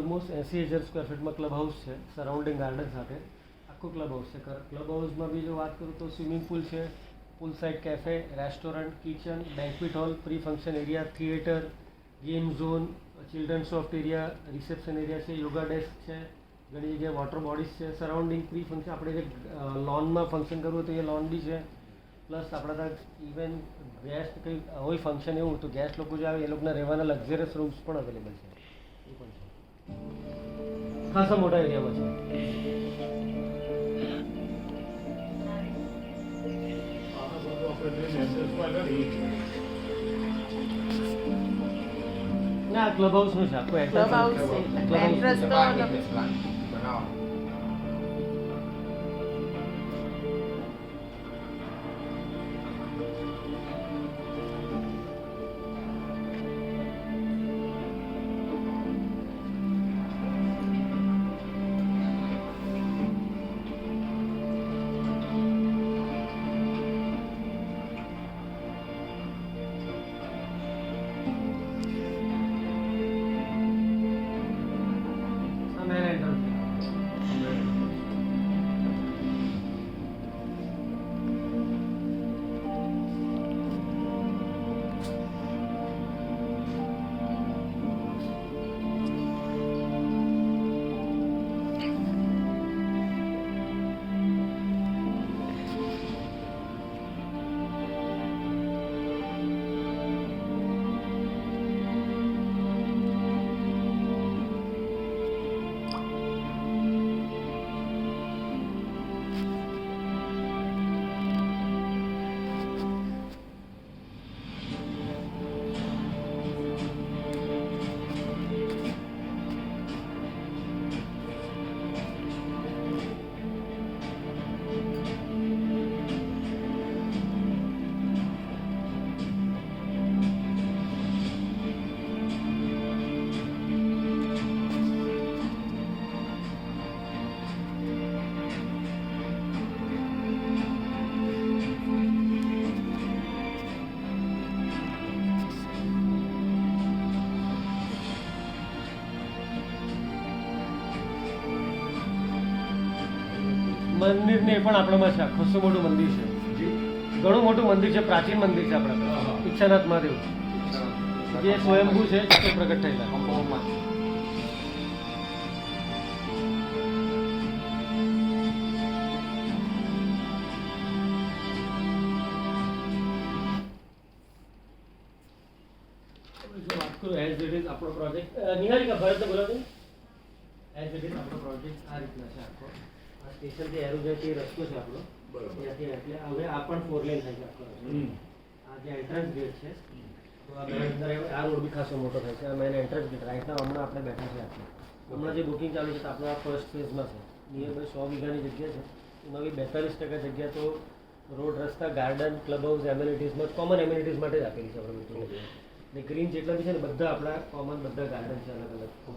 Almost 80,000 square ફીટમાં club house છે, surrounding garden સાથે આખું ક્લબ હાઉસ છે. ક્લબ હાઉસમાં બી જો વાત કરું તો સ્વિમિંગ પુલ છે, pool side cafe, restaurant, kitchen, banquet hall, pre function area, theatre, game zone, children soft area, reception area છે, યોગા ડેસ્ક છે, ઘણી જગ્યાએ વોટર બોડીઝ છે, સરાઉન્ડિંગ પ્રી ફંક્શન આપણે જે લોનમાં ફંક્શન કરવું હોય તો એ લોન બી છે. પ્લસ આપણા ત્યાં ઇવન ગેસ્ટ કંઈ હોય ફંક્શન એવું તો ગેસ્ટ લોકો જે આવે એ લોકોના રહેવાના લક્ઝરિયસ રૂમ્સ પણ અવેલેબલ છે. એ પણ છે, ખાસા મોટા એરિયામાં છે. ના ક્લબ હાઉસનું છે આખું ક્લબ હાઉસ છે એન્ટ્રન્સ તો મંદિર ને પણ આપણામાં છે, ખાસું મોટું મંદિર છે, ઘણું મોટું મંદિર છે, પ્રાચીન મંદિર છે આપણા ઈચ્છાનાથ મહાદેવ જે સ્વયંભૂ છે તે પ્રગટ થયેલા. વાત કરું એઝ ઇટ ઇઝ આપણો પ્રોજેક્ટ નિહારિકા ભરત બોલાવો. એઝ ઇટ ઇઝ આપણો પ્રોજેક્ટ આ રીતના છે આખો. આ સ્ટેશનથી એરો જાય તે રસ્તો છે આપણો, ત્યાંથી એટલે હવે આ પણ 4 લેન થાય છે આખો રસ્તો. આ જે એન્ટ્રન્સ ગેટ છે તો આ મેન અંદર આ રોડ બી ખાસો મોટો થાય છે. આ મેન એન્ટ્રન્સ ગેટ રાઈટના હમણાં આપણે બેઠા છે આપણે હમણાં જે બુકિંગ ચાલુ છે તો આપણા ફર્સ્ટ ફેઝમાં છે. નિયર બાય 100 વીઘાની જગ્યા છે. એમાં બી 42% જગ્યા તો રોડ, રસ્તા, ગાર્ડન, ક્લબ હાઉસ, એમ્યુનિટીઝમાં કોમન એમ્યુનિટીઝ માટે જ આપેલી છે આપણે. ને ગ્રીન જેટલા બી છે ને બધા આપણા કોમન બધા ગાર્ડન છે અલગ અલગ.